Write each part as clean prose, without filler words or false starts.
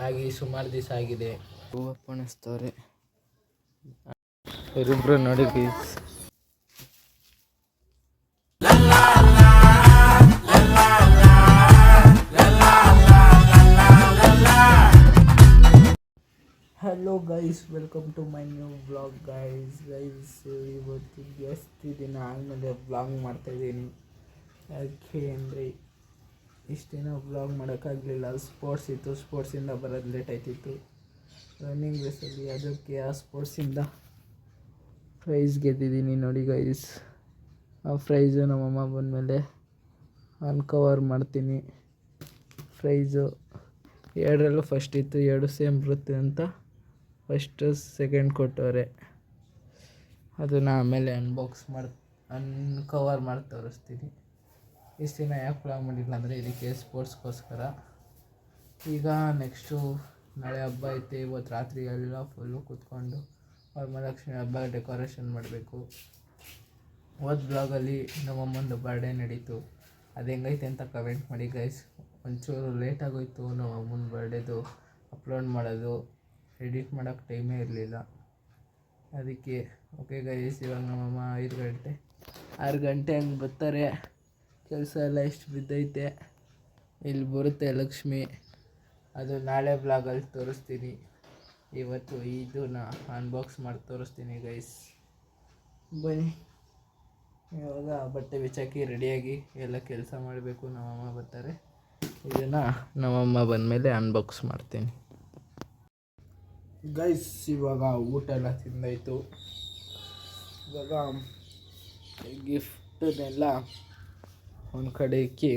ಆಗಿ ಸುಮಾರು ದಿವಸ ಆಗಿದೆ. ಓಪಣಿಸ್ತವ್ರೆ ಇವರಿಬ್ರು ನೋಡಿ guys. Hello guys, welcome to my new vlog guys. ಇವತ್ತು ಜಾಸ್ತಿ ದಿನ ಆದಮೇಲೆ ವ್ಲಾಗ್ ಮಾಡ್ತಾಯಿದ್ದೀನಿ. ಯಾಕೆ ಅಂದರೆ ಇಷ್ಟು ದಿನ ವ್ಲಾಗ್ ಮಾಡೋಕ್ಕಾಗಲಿಲ್ಲ, ಸ್ಪೋರ್ಟ್ಸ್ ಇತ್ತು. ಸ್ಪೋರ್ಟ್ಸಿಂದ ಬರೋದು ಲೇಟ್ ಆಯ್ತಿತ್ತು ರನ್ನಿಂಗ್ ರೇಸಲ್ಲಿ. ಅದಕ್ಕೆ ಆ ಸ್ಪೋರ್ಟ್ಸಿಂದ ಪ್ರೈಸ್ ಗೆದ್ದಿದ್ದೀನಿ ನೋಡಿ ಗೈಸ್. ಆ ಪ್ರೈಸು ನಮ್ಮಮ್ಮ ಬಂದಮೇಲೆ ಅನ್ಕವರ್ ಮಾಡ್ತೀನಿ. ಪ್ರೈಸು 2ರಲ್ಲೂ ಫಸ್ಟ್ ಇತ್ತು, 2 ಸೇಮ್ ಬರುತ್ತೆ ಅಂತ ಫಸ್ಟು ಸೆಕೆಂಡ್ ಕೊಟ್ಟವ್ರೆ. ಅದನ್ನು ಆಮೇಲೆ ಅನ್ಕವರ್ ಮಾಡಿ ತೋರಿಸ್ತೀನಿ. ಇಷ್ಟು ದಿನ ಯಾಕೆ ವ್ಲಾಗ್ ಮಾಡಿಲ್ಲ ಅಂದರೆ ಇದಕ್ಕೆ ಸ್ಪೋರ್ಟ್ಸ್ಗೋಸ್ಕರ. ಈಗ ನೆಕ್ಸ್ಟು ನಾಳೆ ಹಬ್ಬ ಐತೆ. ಇವತ್ತು ರಾತ್ರಿ ಎಲ್ಲ ಫುಲ್ಲು ಕೂತ್ಕೊಂಡು ವರಮಹಾಲಕ್ಷ್ಮಿ ಹಬ್ಬ ಡೆಕೋರೇಷನ್ ಮಾಡಬೇಕು. ಹೋದ ಬ್ಲಾಗಲ್ಲಿ ನಮ್ಮಮ್ಮಂದು ಬರ್ಡೇ ನಡೀತು. ಅದು ಹೆಂಗೈತೆ ಅಂತ ಕಮೆಂಟ್ ಮಾಡಿ ಗೈಸ್. ಒಂಚೂರು ಲೇಟಾಗೋಯ್ತು ನಮ್ಮಮ್ಮನ ಬರ್ಡೇದು ಅಪ್ಲೋಡ್ ಮಾಡೋದು. ಎಡಿಟ್ ಮಾಡೋಕ್ಕೆ ಟೈಮೇ ಇರಲಿಲ್ಲ ಅದಕ್ಕೆ. ಓಕೆ ಗೈಸ್, ಇವಾಗ ನಮ್ಮಮ್ಮ 6 ಗಂಟೆ ಹಂಗೆ ಬರ್ತಾರೆ. ಕೆಲಸ ಎಲ್ಲ ಎಷ್ಟು ಬಿದ್ದೈತೆ. ಇಲ್ಲಿ ಬರುತ್ತೆ ಲಕ್ಷ್ಮಿ, ಅದು ನಾಳೆ ಬ್ಲಾಗಲ್ಲಿ ತೋರಿಸ್ತೀನಿ. ಇವತ್ತು ಇದನ್ನ ಅನ್ಬಾಕ್ಸ್ ಮಾಡಿ ತೋರಿಸ್ತೀನಿ ಗೈಸ್. ಬನ್ನಿ, ಇವಾಗ ಬಟ್ಟೆ ಬಿಚ್ಚಾಕಿ ರೆಡಿಯಾಗಿ ಎಲ್ಲ ಕೆಲಸ ಮಾಡಬೇಕು. ನಮ್ಮಮ್ಮ ಬರ್ತಾರೆ. ಇದನ್ನು ನಮ್ಮಮ್ಮ ಬಂದಮೇಲೆ ಅನ್ಬಾಕ್ಸ್ ಮಾಡ್ತೀನಿ ಗೈಸ್. ಇವಾಗ ಊಟ ಎಲ್ಲ ತಿಂದಾಯಿತು. ಇವಾಗ ಗಿಫ್ಟನ್ನೆಲ್ಲ ಒಂದು ಕಡೆ ಇಕ್ಕಿ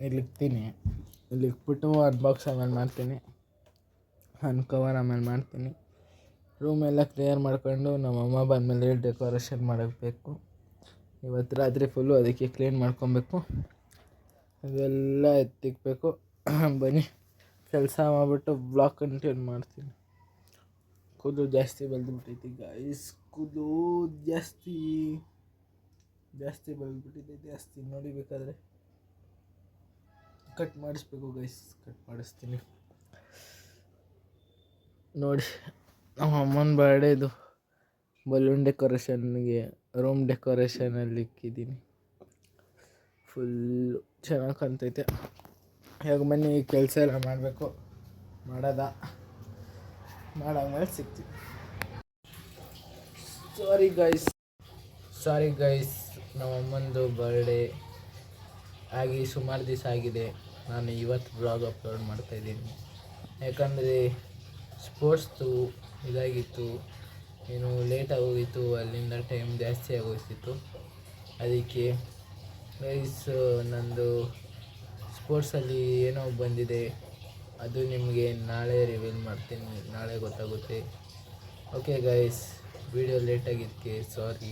ಇಲ್ಲಿಕ್ತೀನಿ. ಇಲ್ಲಿಕ್ಬಿಟ್ಟು ಅನ್ಬಾಕ್ಸ್ ಆಮೇಲೆ ಮಾಡ್ತೀನಿ, ಅನ್ಕವರ್ ಆಮೇಲೆ ಮಾಡ್ತೀನಿ. ರೂಮೆಲ್ಲ ಕ್ಲಿಯರ್ ಮಾಡ್ಕೊಂಡು ನಮ್ಮಮ್ಮ ಬಂದಮೇಲೆ ಡೆಕೋರೇಷನ್ ಮಾಡಬೇಕು. ಇವತ್ತು ರಾತ್ರಿ ಫುಲ್ಲು ಅದಕ್ಕೆ ಕ್ಲೀನ್ ಮಾಡ್ಕೊಬೇಕು. ಅದೆಲ್ಲ ಎತ್ತಿಕ್ಬೇಕು. ಬನ್ನಿ, ಕೆಲಸ ಮಾಡಿಬಿಟ್ಟು ಬ್ಲಾಗ್ ಕಂಟಿನ್ಯೂ ಮಾಡ್ತೀನಿ. ಕೂದಲು ಜಾಸ್ತಿ ಬೆಳೆದ್ಬಿಟ್ಟೈತಿ ಗೈಸ್. ಕೂದಲು ಜಾಸ್ತಿ ಬೆಳೆದ್ಬಿಟ್ಟಿದೆ. ಜಾಸ್ತಿ ನೋಡಿ, ಬೇಕಾದರೆ ಕಟ್ ಮಾಡಿಸ್ಬೇಕು ಗೈಸ್. ಕಟ್ ಮಾಡಿಸ್ತೀನಿ ನೋಡಿ. ನಮ್ಮ ಅಮ್ಮನ ಬರ್ಡೇದು ಬಲೂನ್ ಡೆಕೋರೇಷನ್ಗೆ ರೂಮ್ ಡೆಕೋರೇಷನಲ್ಲಿ ಇಕ್ಕಿದ್ದೀನಿ. ಫುಲ್ಲು ಚೆನ್ನಾಗಿ ಕಾಣ್ತೈತೆ. ಇವಾಗ ಬನ್ನಿ, ಈ ಕೆಲಸ ಎಲ್ಲ ಮಾಡಬೇಕು. ಮಾಡಾದ್ಮೇಲೆ ಸಿಗ್ತೀವಿ. ಸಾರಿ ಗೈಸ್, ನಮ್ಮಮ್ಮಂದು ಬರ್ಡೇ ಆಗಿ ಸುಮಾರು ದಿವಸ ಆಗಿದೆ. ನಾನು ಇವತ್ತು ಬ್ಲಾಗ್ ಅಪ್ಲೋಡ್ ಮಾಡ್ತಾಯಿದ್ದೀನಿ. ಯಾಕಂದರೆ ಸ್ಪೋರ್ಟ್ಸ್ದು ಇದಾಗಿತ್ತು, ಏನು ಲೇಟಾಗೋಗಿತ್ತು. ಅಲ್ಲಿಂದ ಟೈಮ್ ಜಾಸ್ತಿ ಆಗೋಗ್ತಿತ್ತು. ಅದಕ್ಕೆ ಗೈಸ್, ನಂದು ಸ್ಪೋರ್ಟ್ಸಲ್ಲಿ ಏನೋ ಬಂದಿದೆ, ಅದು ನಿಮಗೆ ನಾಳೆ ರಿವೀಲ್ ಮಾಡ್ತೀನಿ. ನಾಳೆ ಗೊತ್ತಾಗುತ್ತೆ. ಓಕೆ ಗೈಸ್, ವಿಡಿಯೋ ಲೇಟಾಗಿದ್ದಕ್ಕೆ ಸಾರಿ.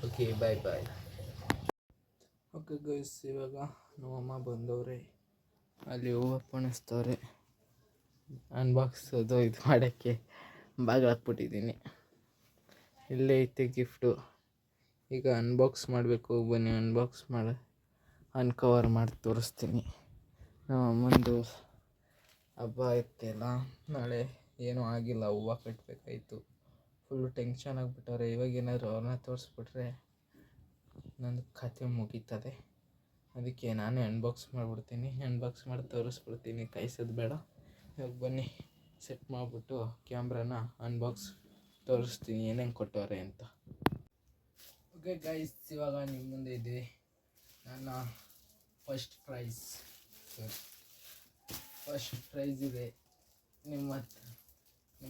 ಓಕೆ, ಬಾಯ್. ಓಕೆ ಗೈಸ್, ಇವಾಗ ನಮ್ಮಮ್ಮ ಬಂದವ್ರೆ. ಅಲ್ಲಿ ಹೂವು ಪಣಿಸ್ತವ್ರೆ. ಅನ್ಬಾಕ್ಸ್ ಇದು ಮಾಡೋಕ್ಕೆ ಬಾಗಿಲು ಹಾಕ್ಬಿಟ್ಟಿದ್ದೀನಿ. ಇಲ್ಲೇ ಐತೆ ಗಿಫ್ಟು. ಈಗ ಅನ್ಬಾಕ್ಸ್ ಮಾಡಬೇಕು. ಬನ್ನಿ, ಅನ್ಬಾಕ್ಸ್ ಮಾಡಿ ಅನ್ಕವರ್ ಮಾಡಿ ತೋರಿಸ್ತೀನಿ. ನಮ್ಮಮ್ಮಂದು ಹಬ್ಬ ಇತ್ತಲ್ಲ, ನಾಳೆ ಏನೂ ಆಗಿಲ್ಲ. ಹೂವು ಕಟ್ಟಬೇಕಾಯ್ತು. Full tension ಆಗಿಬಿಟ್ಟವ್ರೆ. ಇವಾಗ ಏನಾದರೂ ಅವ್ರನ್ನ ತೋರಿಸ್ಬಿಟ್ರೆ ನನ್ನ ಕತೆ ಮುಗೀತದೆ. ಅದಕ್ಕೆ ನಾನೇ ಅನ್ಬಾಕ್ಸ್ ಮಾಡಿಬಿಡ್ತೀನಿ. ಅನ್ಬಾಕ್ಸ್ ಮಾಡಿ ತೋರಿಸ್ಬಿಡ್ತೀನಿ, ಕಾಯಿಸೋದು ಬೇಡ. ಇವಾಗ ಬನ್ನಿ, ಸೆಟ್ ಮಾಡಿಬಿಟ್ಟು ಕ್ಯಾಮ್ರಾನ ಅನ್ಬಾಕ್ಸ್ ತೋರಿಸ್ತೀನಿ ಏನೇನು ಕೊಟ್ಟವ್ರೆ ಅಂತ. ಓಕೆ ಗೈಸ್, ಇವಾಗ ನಿಮ್ಮ ಮುಂದೆ ಇದೆ ನನ್ನ ಫಸ್ಟ್ ಪ್ರೈಸ್ ಇದೆ. ನಿಮ್ಮ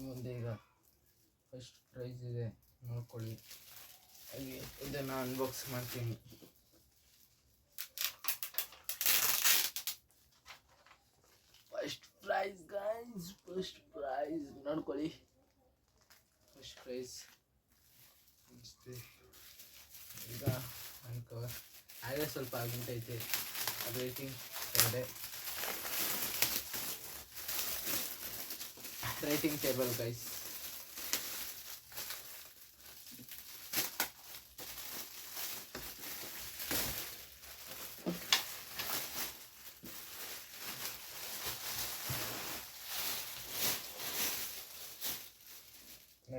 ಮುಂದೆ ಈಗ ಫಸ್ಟ್ ಪ್ರೈಸ್ ಇದೆ, ನೋಡ್ಕೊಳ್ಳಿ. ಹಾಗೆ ಇದನ್ನು ಅನ್ಬಾಕ್ಸ್ ಮಾಡ್ತೀನಿ. ಫಸ್ಟ್ ಪ್ರೈಸ್ ಗೈಸ್, ನೋಡ್ಕೊಳ್ಳಿ. ಫಸ್ಟ್ ಪ್ರೈಸ್ ಅನಿಸ್ತೆ. ಈಗ ಅನ್ಕವರ್ ಆಗಲೇ ಸ್ವಲ್ಪ ಆಗಿಬಿಟ್ಟೈತೆ. ಅದು ರೈಟಿಂಗ್ ಟೇಬಲ್ ಗೈಸ್.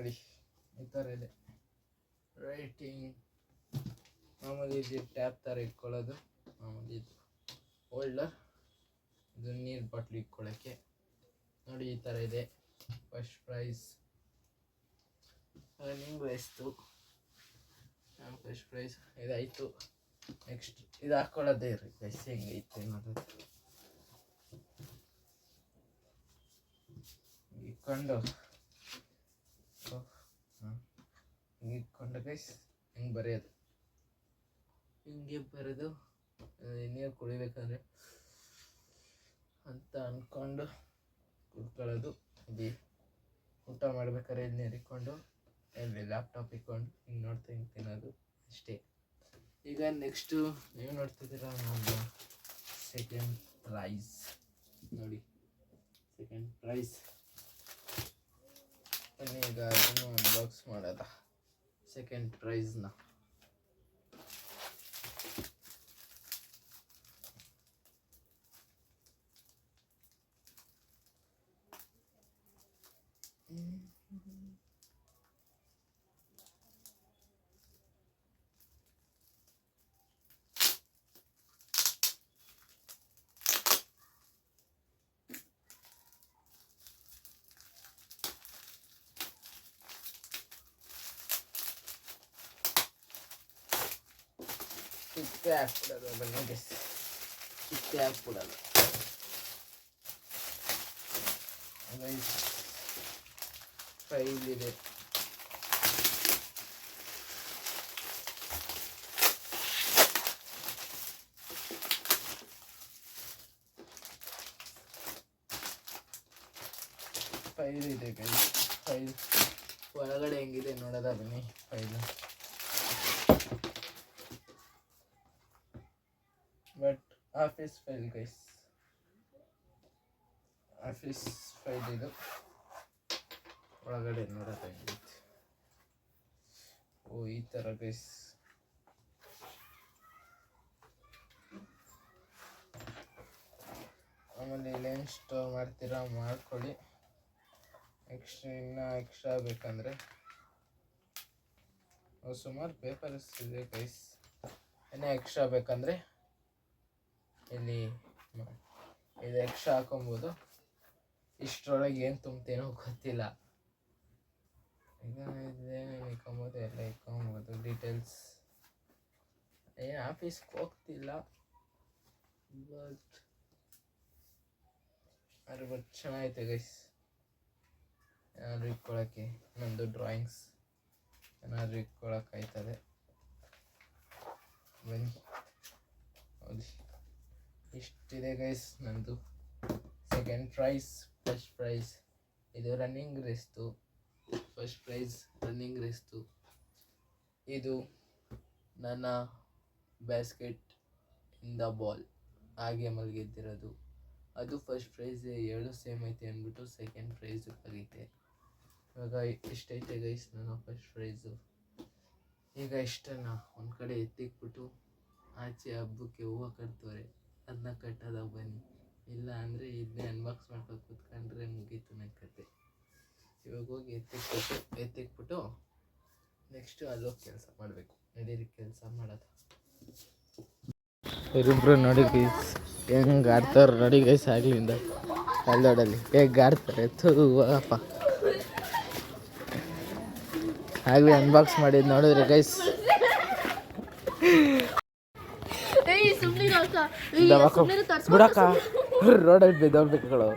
ನೋಡಿ ಈ ಥರ ಇದೆ ರೈಟಿಂಗ್. ಮಾಮೂಲಿ ಇದು ಟ್ಯಾಪ್ ಥರ ಇಟ್ಕೊಳ್ಳೋದು, ಮಾಮೂಲಿ ಇದು ಹೋಲ್ಡರ್, ಇದು ನೀರು ಬಾಟ್ಲು ಇಟ್ಕೊಳ್ಳೋಕ್ಕೆ. ನೋಡಿ ಈ ಥರ ಇದೆ. ಫಸ್ಟ್ ಪ್ರೈಸ್ ರನ್ನಿಂಗ್ ರೇಸ್ತು, ಫಸ್ಟ್ ಪ್ರೈಸ್ ಇದಾಯಿತು. ನೆಕ್ಸ್ಟ್ ಇದು ಹಾಕ್ಕೊಳ್ಳೋದೇ ರೀ ಗೈಸ್, ಹೆಂಗೈತೆ ಅನ್ನೋದು ಇಟ್ಕೊಂಡು ಗೈಸ್ ಹಿಂಗೆ ಬರೆಯೋದು, ಹಿಂಗೆ ಬರೆದು ನೀರು ಕುಡಿಬೇಕಂದ್ರೆ ಅಂತ ಅಂದ್ಕೊಂಡು ಕುಡ್ಕೊಳ್ಳೋದು. ಇಲ್ಲಿ ಊಟ ಮಾಡ್ಬೇಕಾದ್ರೆ ಇಲ್ಲಿ ನೀರು ಇಟ್ಕೊಂಡು ಇಲ್ಲಿ ಲ್ಯಾಪ್ಟಾಪ್ ಇಟ್ಕೊಂಡು ಹಿಂಗೆ ನೋಡ್ತಾ ಹಿಂಗೆ ತಿನ್ನೋದು ಅಷ್ಟೇ. ಈಗ ನೆಕ್ಸ್ಟು ನೀವು ನೋಡ್ತಿದ್ದೀರಾ ನಮ್ಮ ಸೆಕೆಂಡ್ ಪ್ರೈಸ್. ನೋಡಿ ಸೆಕೆಂಡ್ ಪ್ರೈಸ್ ಈಗ ಅದನ್ನು ಅನ್ಬಾಕ್ಸ್ ಮಾಡೋದ ಸೆಕೆಂಡ್ ಪ್ರೈಸ್ನ. ಚಿಟ್ಟೆ ಹಾಕ್ಬಿಡೋದು, ಬನ್ನಿ ಚಿಟ್ಟೆ ಹಾಕ್ಬಿಡೋದು. ಫೈಲ್ ಇದೆ, ಫೈಲ್ ಇದೆ ಗೈಸ್. ಫೈಲ್ ಒಳಗಡೆ ಹೆಂಗಿದೆ ನೋಡೋದ ಬನ್ನಿ. File but office file guys, office file ಇದು. ಒಳಗಡೆ ನೋಡೋದು ಹೆಂಗೈತೆ. ಓ ಈ ಥರ ಗೈಸ್. ಆಮೇಲೆ ಇಲ್ಲೇನು ಸ್ಟೋರ್ ಮಾಡ್ತೀರಾ ಮಾಡ್ಕೊಳ್ಳಿ. ಇನ್ನೂ ಎಕ್ಸ್ಟ್ರಾ ಬೇಕಂದರೆ ಸುಮಾರು ಪೇಪರ್ಸ್ ಇದೆ ಗೈಸ್. ಇನ್ನೂ ಎಕ್ಸ್ಟ್ರಾ ಬೇಕಂದರೆ ಇಲ್ಲಿ ಇದು ಎಕ್ಸ್ಟ್ರಾ ಹಾಕೊಬೋದು. ಇಷ್ಟರೊಳಗೆ ಏನು ತುಂಬ್ತೇನೋ ಗೊತ್ತಿಲ್ಲ. ಈಗ ಇದೇನು ಇಟ್ಕೊಬೋದು, ಎಲ್ಲ ಇಟ್ಕೊಬೋದು. ಡೀಟೇಲ್ಸ್ ಏನು ಆಫೀಸ್ಗೆ ಹೋಗ್ತಿಲ್ಲ, ಬಟ್ ಚೆನ್ನಾಗೈತೆ ಗೈಸ್. ಏನಾದರೂ ಇಟ್ಕೊಳ್ಳೋಕ್ಕೆ ನಂದು ಡ್ರಾಯಿಂಗ್ಸ್ ಏನಾದರೂ ಇಟ್ಕೊಳ್ಳೋಕ್ಕಾಯ್ತದೆ. ಬನ್ನಿ ಹೌದು, ಇಷ್ಟಿದೆ ಗೈಸ್ ನಂದು ಸೆಕೆಂಡ್ ಪ್ರೈಸ್. ಫಸ್ಟ್ ಪ್ರೈಸ್ ಇದು ರನ್ನಿಂಗ್ ರೇಸ್ತು. ಫಸ್ಟ್ ಪ್ರೈಸ್ ರನ್ನಿಂಗ್ ರೇಸ್ತು. ಇದು ನನ್ನ ಬ್ಯಾಸ್ಕೆಟ್ ಇನ್ ದ ಬಾಲ್ ಹಾಗೆ ಮಲಗಿದ್ದಿರೋದು. ಅದು ಫಸ್ಟ್ ಪ್ರೈಸ್. ಎರಡು ಸೇಮ್ ಐತೆ ಅಂದ್ಬಿಟ್ಟು ಸೆಕೆಂಡ್ ಪ್ರೈಸು ಕರೀತೆ. ಇವಾಗ ಇಷ್ಟೈತೆ ಗೈಸ್ ನನ್ನ ಫಸ್ಟ್ ಪ್ರೈಸು. ಈಗ ಇಷ್ಟನ್ನು ಒಂದು ಕಡೆ ಎತ್ತಿಕ್ಬಿಟ್ಟು ಆಚೆ ಹಬ್ಬಕ್ಕೆ ಹೂವು ಕಟ್ತವ್ರೆ, ಅದನ್ನ ಕಟ್ಟೋದ ಬನ್ನಿ. ಇಲ್ಲ ಅಂದರೆ ಇದನ್ನೇ ಅನ್ಬಾಕ್ಸ್ ಮಾಡ್ಕೊಂಡು ಕೂತ್ಕೊಂಡ್ರೆ ಮುಗೀತು ನನ್ನ ಕತೆ. ಇವಾಗ ಹೋಗಿ ಎತ್ತಿಕ್ಬಿಟ್ಟು ನೆಕ್ಸ್ಟು ಅಲ್ಲೋಗಿ ಕೆಲಸ ಮಾಡಬೇಕು. ನಡೀರಿ ಕೆಲಸ ಮಾಡೋದು. ಇವರಿಬ್ರು ನೋಡಿ ಗೈಸ್ ಹೆಂಗೆ ಆಡ್ತಾರೆ ನೋಡಿ ಗೈಸ್. ಆಗ್ಲಿಂದ ಕಲ್ಲೋಡಲ್ಲಿ ಹೇಗೆ ಆಡ್ತಾರೆ ಹೋಗಪ್ಪ. ಆಗಲಿ ಅನ್ಬಾಕ್ಸ್ ಮಾಡಿದ್ದು ನೋಡಿದ್ರೆ ಗೈಸ್. ಬಿಡಕ್ಕ ರೋಡಲ್ಲಿ ಬಿದ್ದೋಗ್ಬೇಕಗಳು.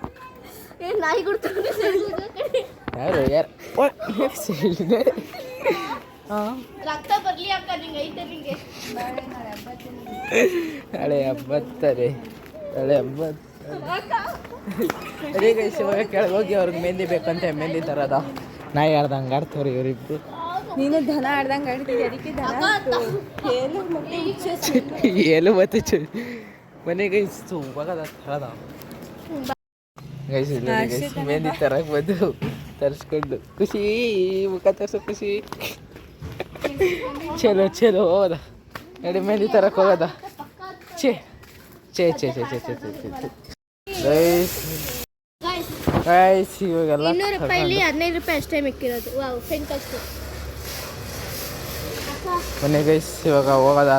ಯಾರು ಯಾರು ನಾಳೆ ಹಬ್ಬತ್ತಾರೆ, ನಾಳೆ ಹಬ್ಬ. ಅದೇ ಗೈಸ್ ಇವಾಗ ಕೆಳಗೆ ಹೋಗಿ ಅವ್ರಿಗೆ ಮೆಹಂದಿ ಬೇಕಂತೆ ಮೆಹಂದಿ ತರದ. ನಾಯಿ ಆಡ್ದಂಗೆ ಆಡ್ತವ್ರಿ ಇವರಿಬ್ರು. ನೀನು ದನ ಆಡ್ದಂಗೆ ಆಡ್ತಿದ್ದೆ, ಅದಕ್ಕೆ ಏನು ಮತ್ತೆ ಮನೆ ಗೈಸ್ ಹೋಗದ ತರದ ಗೈಸ್. ಇಲ್ಲ ಗೈಸ್ ಮೆಹಂದಿ ತರಕ್ಕೆ ಬಂದು ತರಿಸ್ಕೊಂಡು ಖುಷಿ ಮುಖ ತರ್ಸೋ ಖುಷಿ. ಚಲೋ ಚಲೋ ಹೋದ ನಡಿ ಮೆಹಂದಿ ತರಕ್ಕೆ ಹೋಗೋದ. ಛೇ ಛೇ ಛೇ ಛೇ ಛೇ ಛೇ ಛೇ ಛೇ ಗೈಸ್ ಗೈಸ್ ಇವಾಗೆಲ್ಲ 200 ರೂಪಾಯಿಲಿ 15 ರೂಪಾಯಿ ಅಷ್ಟೇ ಮಿಕ್ಕಿರೋದು. Wow fantastic. ಬನ್ನಿ ಗೈಸ್ ಇವಾಗ ಹೋಗೋದ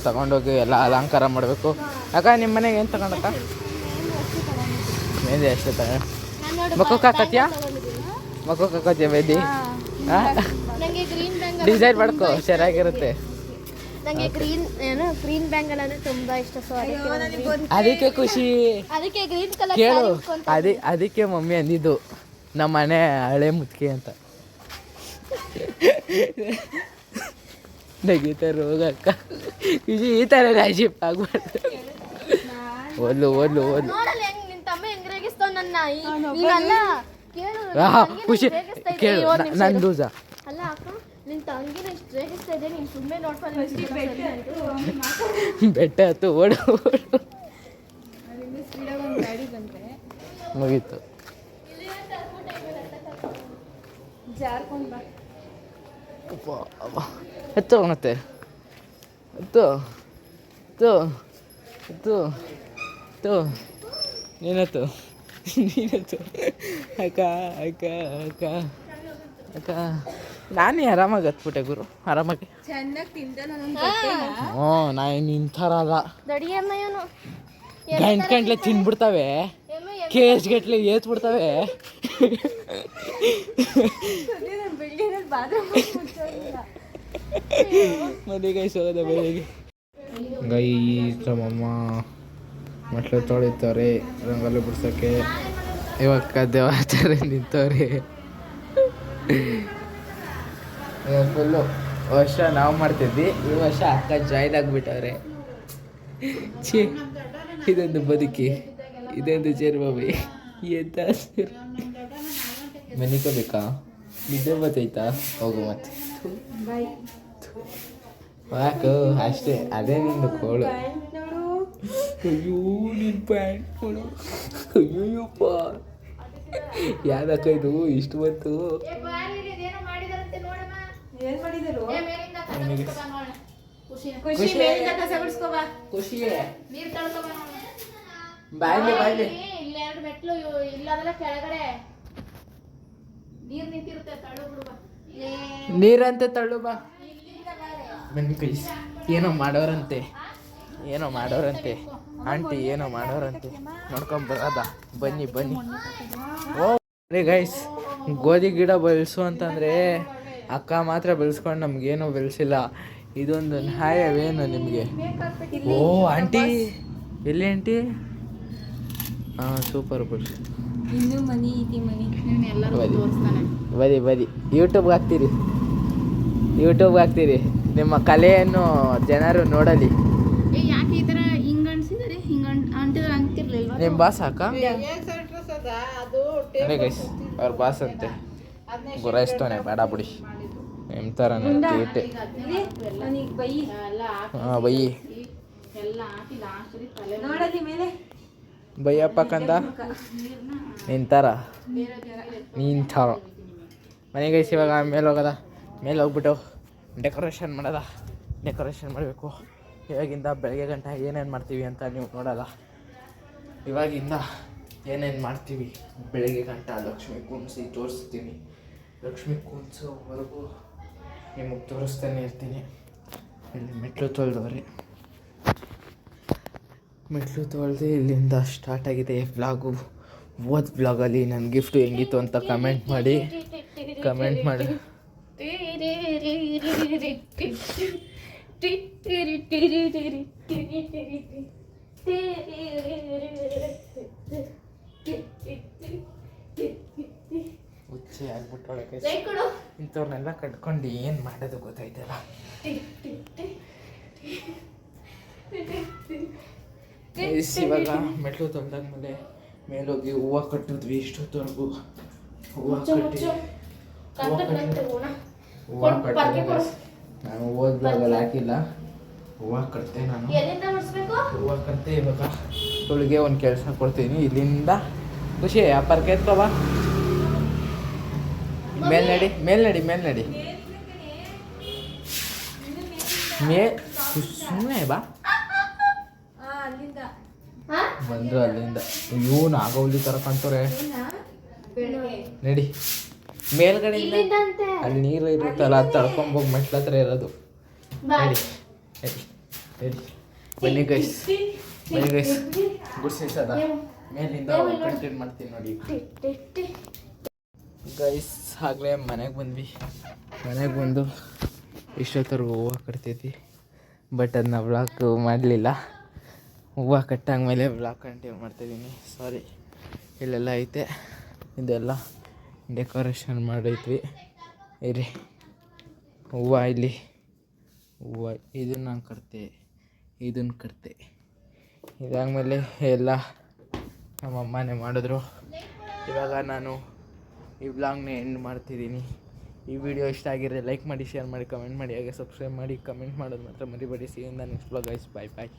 ತಗೊಂಡೋಗಿ ಎಲ್ಲ ಅಲಂಕಾರ ಮಾಡಬೇಕು. ಅಕ್ಕ ನಿಮ್ಮ ಮನೆಗೆ ಏನು ತಗೊಂಡಕ್ಕ? ಮೆಹಂದಿ ಅಷ್ಟೇ ಮಕ್ಕಕ್ಕೆ ಹಾಕತ್ಯಾ? ಮಕ್ಕಕ್ಕೆ ಹಾಕತ್ಯಾ ಮೆಹಂದಿ? ನನಗೆ ಗ್ರೀನ್ ಬ್ಯಾಂಗಲ್ ಡಿಸೈನ್ ಮಾಡ್ಕೊ ಚೆನ್ನಾಗಿರುತ್ತೆ. ನನಗೆ ಗ್ರೀನ್ ಬ್ಯಾಂಗಲ್ ಅಂದರೆ ತುಂಬ ಇಷ್ಟ. ಸೊ ಅದಕ್ಕೆ ಖುಷಿ. ಅದಕ್ಕೆ ಗ್ರೀನ್ ಕಲರ್ ಕೇಳು ಅದಕ್ಕೆ ಮಮ್ಮಿ ಅಂದಿದ್ದು ನಮ್ಮ ಮನೆ ಹಳೆ ಮುದ್ಕೆ ಅಂತ. ನಗೀತಾರೆ ಹೋಗಕ್ಕ ಖುಷಿ ಈ ಥರ ರಾಜೀಪ್ ಆಗ್ಬಾರ್ದು. ಓದ್ಲು ನೋಡಲ್ಲ ಹೆಂಗ್ ನಿನ್ ತಮ್ಮ ಹೆಂಗ್ ರೇಗಿಸ್ತಾವ ನನ್ನ. ನೀನಲ್ಲ ಕೇಳು ಖುಷಿ ಕೇಳು ನಂದು ಅಲ್ಲ ಅಕ್ಕ ನಿನ್ ತಂಗಿನ ಇಷ್ಟು ರೇಗಿಸ್ತಾ ಇದೆ. ನೀನು ಸುಮ್ಮನೆ ನೋಡ್ಕೊಂಡು ಬೆಟ್ಟ ಹತ್ತು ಓಡು ಮುಗೀತು. ಎತ್ತು ಮತ್ತೆ ಎತ್ತು ನೀನತ್ತು ಅಕ್ಕ ಅಕ್ಕ ಅಕ್ಕ ಅಕ್ಕ ನಾನೇ ಆರಾಮಾಗಿ ಹತ್ಬಿಟ್ಟೆ ಗುರು. ಆರಾಮಾಗಿ ಚೆನ್ನಾಗಿ ತಿಂದ ಹ್ಞೂ ನಾನು ನಿಂತಾರ ಅಲ್ಲ ದಡಿಯಮ್ಮ ಗಂಟ್ಲೆ ತಿನ್ಬಿಡ್ತಾವೆ. ಕೇಸ್ ಗಟ್ಲೆ ಏತ್ಬಿಡ್ತಾವೆ. ಮನೆ ಗೈಸ್ ಹೋಗೋದ ಬೆಳಿಗ್ಗೆ ಗೈಸ್ ನಮ್ಮಮ್ಮ ಮಟ್ಲು ತೊಳಿತಾರೆ ರಂಗೋಲಿ ಬಿಡ್ಸೋಕ್ಕೆ. ಇವಾಗ ಕದ್ದೆವಾಡ್ತಾರೆ ನಿಂತವ್ರೆ. ಫುಲ್ಲು ವರ್ಷ ನಾವು ಮಾಡ್ತಿದ್ವಿ, ಈ ವರ್ಷ ಅಕ್ಕ ಜಾಯ್ನ್ ಆಗಿಬಿಟ್ಟವ್ರೆ. ಛೀ ಇದೊಂದು ಬದುಕಿ, ಇದೊಂದು ಚೇರ್ಬಾಬಿ ಎಂತ ಮನಿಕೋಬೇಕಾ? ನಿದ್ದೆ ಬತ್ತೈತಾ? ಹೋಗು ಮತ್ತೆ ಸಾಕು ಅಷ್ಟೇ. ಅದೇ ನಿಂದು ಕೋಳು. ಅಯ್ಯೋ ನಿನ್ನ ಪ್ಯಾಂಟ್ ನೋಡು. ಅಯ್ಯೋಯ್ಯಪ್ಪ ಯಾವ್ದಕ್ಕ ಇದು ಇಷ್ಟು ಬಂತು? ಖುಷಿ ಬಾಯ್ಲಿ ಬಾಯ್ಲಿ ಇಲ್ಲೆರಡು ಮೆಟ್ಲು ಇಲ್ಲದಲ್ಲ ಕೆಳಗಡೆ ನೀರು ನಿಂತಿರುತ್ತೆ. ತಳ್ಳು ಬಿಡುವ ನೀರಂತೆ ತಳ್ಳು ಬಾ. ಬನ್ನಿ ಕೈಸ್ ಏನೋ ಮಾಡೋರಂತೆ ಆಂಟಿ ಏನೋ ಮಾಡೋರಂತೆ ನೋಡ್ಕೊಂಬರದ. ಬನ್ನಿ ಓ ರೀ ಗೈಸ್ ಗೋಧಿ ಗಿಡ ಬೆಳೆಸು ಅಂತಂದರೆ ಅಕ್ಕ ಮಾತ್ರ ಬೆಳೆಸ್ಕೊಂಡು ನಮಗೇನು ಬೆಳೆಸಿಲ್ಲ. ಇದೊಂದು ನ್ಯಾಯವೇನು ನಿಮಗೆ? ಓ ಆಂಟಿ ಎಲ್ಲಿ ಆಂಟಿ? ಹಾಂ ಸೂಪರ್ ಬಿಡ್ರಿ. ಇನ್ನು ಮನಿ ಬದಿ ಯೂಟ್ಯೂಬ್ಗೆ ಹಾಕ್ತೀರಿ ನಿಮ್ಮ ಕಲೆಯನ್ನು ಜನರು ನೋಡಲಿ. ಯಾಕೆ ಈ ಥರ ಹಿಂಗೆ ಅನ್ಸಿದ್ದಾರೆ? ಹಿಂಗೆ ಅಂತಿರ್ಲಿಲ್ವ ನಿಮ್ಮ ಬಾಸ್ ಅಕ್ಕ? ಅದೇ ಗೈಸ್ ಅವ್ರ ಬಾಸ್ ಅಂತೆ ಗುರಾಯಿಸ್ತಾನೆ. ಬೇಡ ಬಿಡಿ ನಿಮ್ಮ ಥರ ತೀಟೆ. ಹಾಂ ಬಯ್ಯಿ ಬಯ್ಯಪ್ಪ ಕಂದ ನಿಂತಾರ ಮನೆಗೆ ಗೈಸ್. ಇವಾಗ ಮೇಲೆ ಹೋಗೋದ, ಮೇಲೆ ಹೋಗ್ಬಿಟ್ಟು ಡೆಕೋರೇಷನ್ ಮಾಡಬೇಕು. ಇವಾಗಿಂದ ಬೆಳಗ್ಗೆ ಗಂಟ ಏನೇನು ಮಾಡ್ತೀವಿ ಅಂತ ನೀವು ನೋಡಲ್ಲ. ಇವಾಗಿಂದ ಏನೇನು ಮಾಡ್ತೀವಿ ಬೆಳಗ್ಗೆ ಗಂಟ ಲಕ್ಷ್ಮಿ ಕುಣಿಸಿ ತೋರಿಸ್ತೀನಿ. ಲಕ್ಷ್ಮಿ ಕುಣಿಸೋವರೆಗೂ ನಿಮಗೆ ತೋರಿಸ್ತಾನೆ ಇರ್ತೀನಿ. ಇಲ್ಲಿ ಮೆಟ್ಲು ತೊಳೆದು ಇಲ್ಲಿಂದ ಸ್ಟಾರ್ಟ್ ಆಗಿದೆ ವ್ಲಾಗು. ವ್ಲಾಗಲ್ಲಿ ನನ್ನ ಗಿಫ್ಟು ಹೆಂಗಿತ್ತು ಅಂತ ಕಮೆಂಟ್ ಮಾಡಿ. ಹುಚ್ಚೆ ಆಗ್ಬಿಟ್ಟೊಳಗೆ ಇಂಥವ್ರನ್ನೆಲ್ಲ ಕಟ್ಕೊಂಡು ಏನು ಮಾಡೋದು ಗೊತ್ತಾಯ್ತಲ್ಲ. ಇವಾಗ ಮೆಟ್ಲು ತೊಳೆದಾದ್ಮೇಲೆ ಮೇಲೋಗಿ ಹೂವು ಕಟ್ಟಿದ್ವಿ. ಇಷ್ಟೊತ್ತವರೆಗೂ ಹೂವು ಕಟ್ಟಿ ನಾನು ಓದ್ಲಾಗಲ್ಲ ಹಾಕಿಲ್ಲ. ಹೂವು ಕಟ್ತೆ ಹೂವು ಕಟ್ತೆ. ಇವಾಗ ಅವಳಿಗೆ ಒಂದು ಕೆಲಸ ಕೊಡ್ತೀನಿ. ಇಲ್ಲಿಂದ ಖುಷಿ ಆ ಪರ್ಕೆ ಎತ್ಕೋಬಾ. ಮೇಲ್ನಡಿ ಸುಮ್ಮನೆ ಬಾ. ಬಂದ್ರು ಅಲ್ಲಿಂದ. ಅಯ್ಯೋ ನಾಗವಲ್ಲಿ ಥರ ಕಾಣ್ತವ್ರೆ. ನಡಿ ಮೇಲ್ಗಡೆ ಇಲ್ಲಿಂದಂತೆ. ಅಲ್ಲಿ ನೀರು ಇರುತ್ತಲ್ಲ ಅದು ತಳ್ಕೊಂಬೋಗಿ ಮೆಟ್ಲ ಹತ್ರ ಇರೋದು. ನಡಿ ನಡಿ ನಡಿ ಬನ್ನಿ ಗೈಸ್, ಬನ್ನಿ ಗೈಸ್, ಗುಡ್ಸಿಸದ ಮೇಲಿಂದ ಕಂಟಿನ್ಯೂ ಮಾಡ್ತೀನಿ ನೋಡಿ. ಗೈಸ್ ಆಗಲೇ ಮನೆಗೆ ಬಂದ್ವಿ. ಮನೆಗೆ ಬಂದು ಇಷ್ಟೊತ್ತರ್ಗು ಹೂವು ಕಟ್ತೈತಿ, ಬಟ್ ಅದನ್ನ ವ್ಲಾಗ್ ಮಾಡಲಿಲ್ಲ. ಹೂವು ಕಟ್ಟಾದ್ಮೇಲೆ ವ್ಲಾಗ್ ಕಂಟಿನ್ಯೂ ಮಾಡ್ತಾಯಿದ್ದೀನಿ. ಸಾರಿ, ಇಲ್ಲೆಲ್ಲ ಐತೆ, ಇದೆಲ್ಲ ಡೆಕೋರೇಷನ್ ಮಾಡೈತ್ವಿ. ಇರಿ ಹೂವು ಇಲ್ಲಿ, ಹೂವು ಇದನ್ನು ನಾನು ಕಟ್ತೆ, ಇದನ್ನು ಕಟ್ತೆ. ಇದಾದಮೇಲೆ ಎಲ್ಲ ನಮ್ಮ ಅಮ್ಮನೇ ಮಾಡಿದ್ರು. ಇವಾಗ ನಾನು ಈ ವ್ಲಾಗ್ನ ಎಂಡ್ ಮಾಡ್ತಿದ್ದೀನಿ. ಈ ವಿಡಿಯೋ ಇಷ್ಟ ಆಗಿದ್ರೆ ಲೈಕ್ ಮಾಡಿ, ಶೇರ್ ಮಾಡಿ, ಕಮೆಂಟ್ ಮಾಡಿ, ಹಾಗೆ ಸಬ್ಸ್ಕ್ರೈಬ್ ಮಾಡಿ. ಕಮೆಂಟ್ ಮಾಡೋದು ಮಾತ್ರ ಮರಿಬೇಡಿ. See you in the next vlog guys. Bye bye.